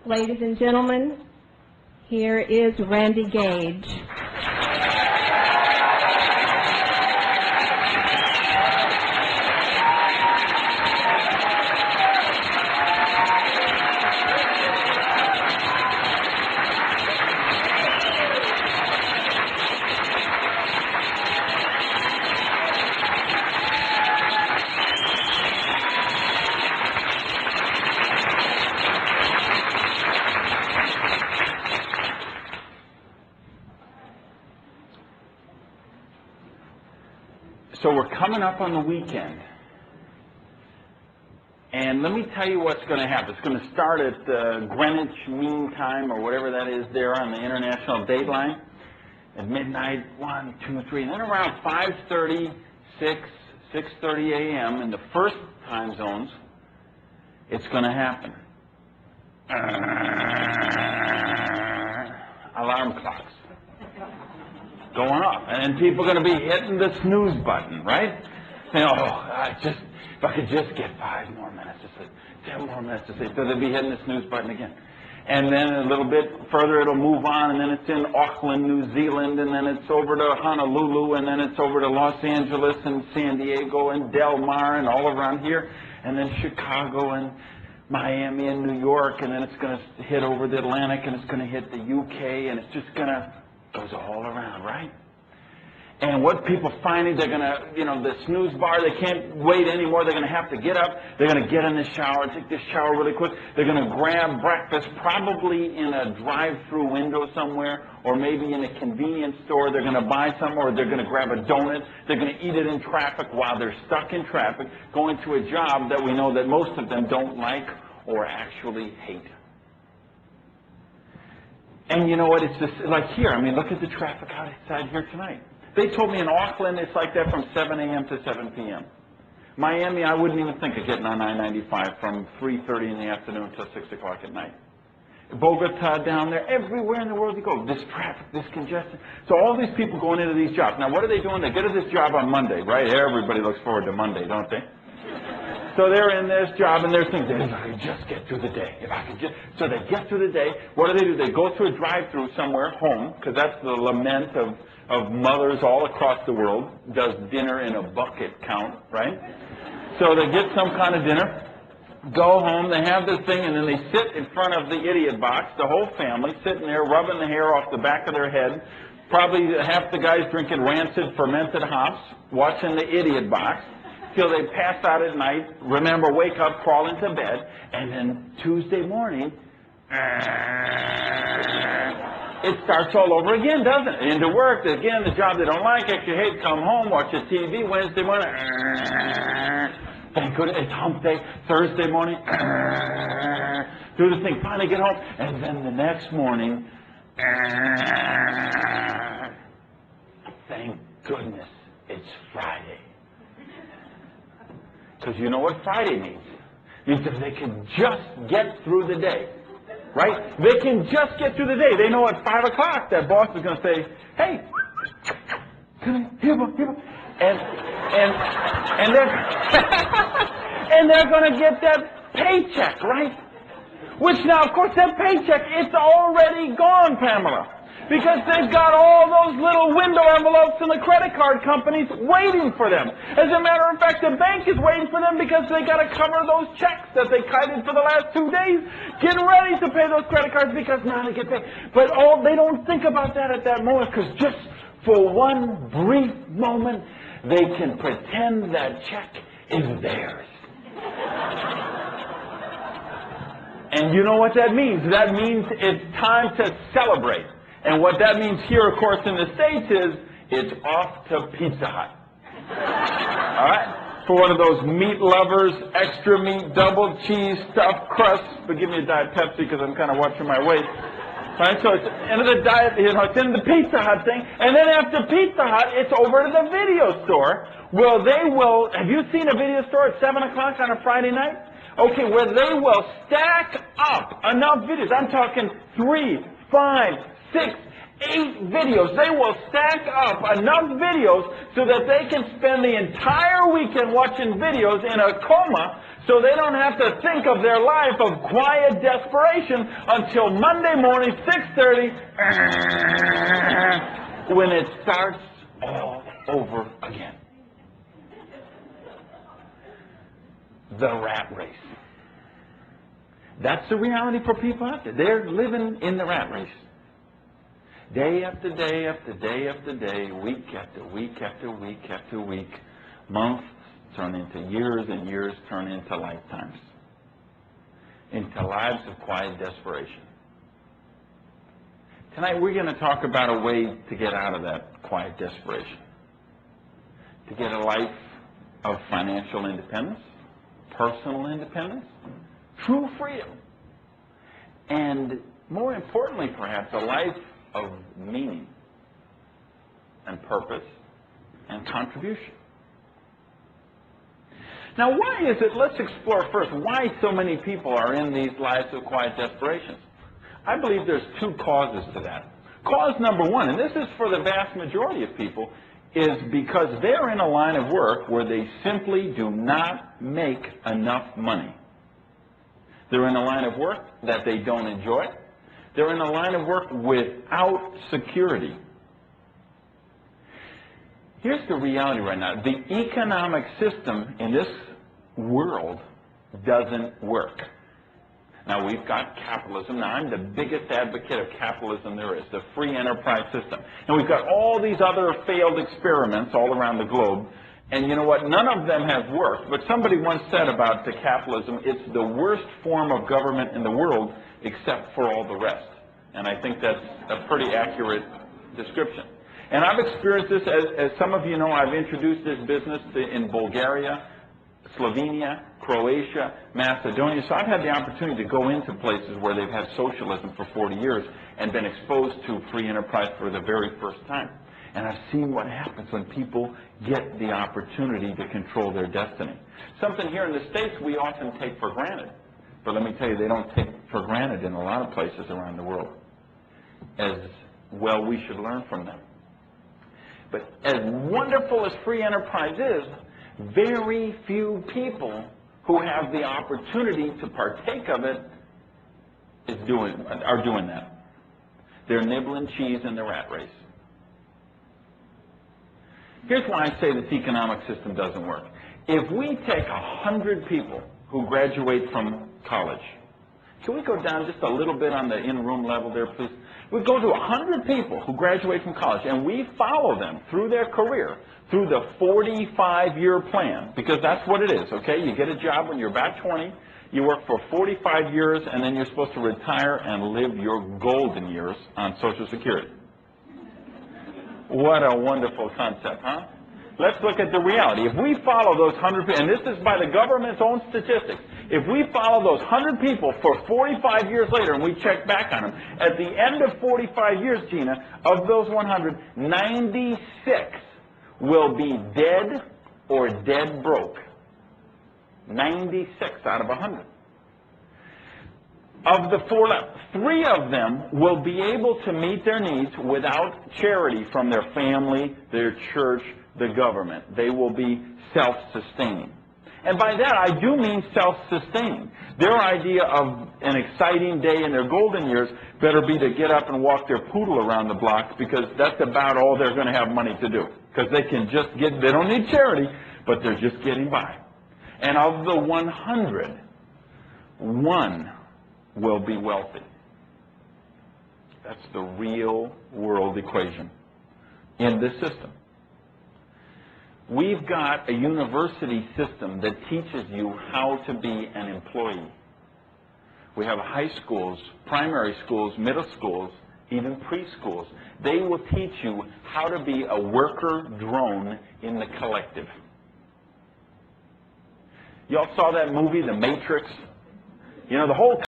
Ladies and gentlemen, here is Randy Gage. So we're coming up on the weekend, and let me tell you what's going to happen. It's going to start at Greenwich Mean Time, or whatever that is there on the International Date Line, at midnight, 1, 2, 3, and then around 5:30, 6:30 a.m. in the first time zones, it's going to happen. Alarm clocks going off, and then people are going to be hitting the snooze button, right? Saying, if I could just get 5 more minutes to sleep, 10 more minutes to sleep. So they'll be hitting the snooze button again. And then a little bit further it'll move on, and then it's in Auckland, New Zealand, and then it's over to Honolulu, and then it's over to Los Angeles and San Diego and Del Mar and all around here, and then Chicago and Miami and New York, and then it's going to hit over the Atlantic, and it's going to hit the UK, and it's just going to goes all around, right? And what people finding, they're going to, the snooze bar, they can't wait anymore. They're going to have to get up. They're going to get in the shower, take this shower really quick. They're going to grab breakfast, probably in a drive-through window somewhere, or maybe in a convenience store. They're going to buy some, or they're going to grab a donut. They're going to eat it in traffic while they're stuck in traffic, going to a job that we know that most of them don't like or actually hate. And you know what, it's just like here, look at the traffic outside here tonight. They told me in Auckland it's like that from 7 a.m. to 7 p.m. Miami, I wouldn't even think of getting on I-95 from 3:30 in the afternoon till 6 o'clock at night. Bogota down there, everywhere in the world you go, this traffic, this congestion. So all these people going into these jobs. Now what are they doing? They get to this job on Monday, right? Everybody looks forward to Monday, don't they? So they're in this job, and they're thinking, if I could just get through the day, if I could just... So they get through the day. What do? They go through a drive-through somewhere home, because that's the lament of mothers all across the world, does dinner in a bucket count, right? So they get some kind of dinner, go home, they have this thing, and then they sit in front of the idiot box, the whole family, sitting there rubbing the hair off the back of their head, probably half the guys drinking rancid fermented hops, watching the idiot box, till they pass out at night, remember, wake up, crawl into bed, and then Tuesday morning, it starts all over again, doesn't it? Into work, again, the job they don't like, extra hate, come home, watch the TV, Wednesday morning, thank goodness, it's hump day, Thursday morning, do the thing, finally get home, and then the next morning, thank goodness, it's Friday. Because you know what Friday means. It means if they can just get through the day, right? They can just get through the day. They know at 5 o'clock that boss is going to say, hey, here, and they're and they're going to get that paycheck, right? Which now, of course, that paycheck, it's already gone, Pamela. Because they've got all those little window envelopes in the credit card companies waiting for them. As a matter of fact, the bank is waiting for them because they got to cover those checks that they kited for the last 2 days, getting ready to pay those credit cards because now they get paid. But they don't think about that at that moment, because just for one brief moment, they can pretend that check is theirs. And you know what that means? That means it's time to celebrate. And what that means here, of course, in the States is it's off to Pizza Hut. All right? For one of those meat lovers, extra meat, double cheese, stuffed crust. But give me a Diet Pepsi because I'm kind of watching my weight. All right? So it's into the diet, it's in the Pizza Hut thing. And then after Pizza Hut, it's over to the video store. Well, they will, have you seen a video store at 7 o'clock on a Friday night? Okay, where they will stack up enough videos. I'm talking 3, 5, 6, 8 videos. They will stack up enough videos so that they can spend the entire weekend watching videos in a coma So they don't have to think of their life of quiet desperation until Monday morning, 6:30, when it starts all over again. The rat race. That's the reality for people out there. They're living in the rat race. Day after day after day after day, week after week after week after week, months turn into years and years turn into lifetimes, into lives of quiet desperation. Tonight we're going to talk about a way to get out of that quiet desperation, to get a life of financial independence, personal independence, true freedom, and more importantly perhaps, a life of meaning and purpose and contribution. Now, why is it, let's explore first, why so many people are in these lives of quiet desperation. I believe there's two causes to that. Cause number one, and this is for the vast majority of people, is because they're in a line of work where they simply do not make enough money. They're in a line of work that they don't enjoy. They're in a line of work without security. Here's the reality right now. The economic system in this world doesn't work. Now, we've got capitalism. Now, I'm the biggest advocate of capitalism there is, the free enterprise system. And we've got all these other failed experiments all around the globe. And you know what? None of them have worked. But somebody once said about the capitalism, it's the worst form of government in the world except for all the rest. And I think that's a pretty accurate description. And I've experienced this, as some of you know, I've introduced this business in Bulgaria, Slovenia, Croatia, Macedonia. So I've had the opportunity to go into places where they've had socialism for 40 years and been exposed to free enterprise for the very first time. And I've seen what happens when people get the opportunity to control their destiny. Something here in the States we often take for granted. But let me tell you, they don't take for granted in a lot of places around the world. As well, we should learn from them. But as wonderful as free enterprise is, very few people who have the opportunity to partake of it are doing that. They're nibbling cheese in the rat race. Here's why I say this economic system doesn't work. If we take 100 people who graduate from college, can we go down just a little bit on the in-room level there, please? We go to 100 people who graduate from college, and we follow them through their career, through the 45-year plan, because that's what it is, okay? You get a job when you're about 20, you work for 45 years, and then you're supposed to retire and live your golden years on Social Security. What a wonderful concept, huh? Let's look at the reality. If we follow those 100 people, and this is by the government's own statistics, if we follow those 100 people for 45 years later and we check back on them, at the end of 45 years, Gina, of those 100, 96 will be dead or dead broke. 96 out of 100. Of the 4 left, 3 of them will be able to meet their needs without charity from their family, their church, the government. They will be self-sustaining. And by that, I do mean self-sustaining. Their idea of an exciting day in their golden years better be to get up and walk their poodle around the block, because that's about all they're going to have money to do. Because they can just they don't need charity, but they're just getting by. And of the 100, 1 will be wealthy. That's the real world equation in this system. We've got a university system that teaches you how to be an employee. We have high schools, primary schools, middle schools, even preschools. They will teach you how to be a worker drone in the collective. Y'all saw that movie, The Matrix? You know, the whole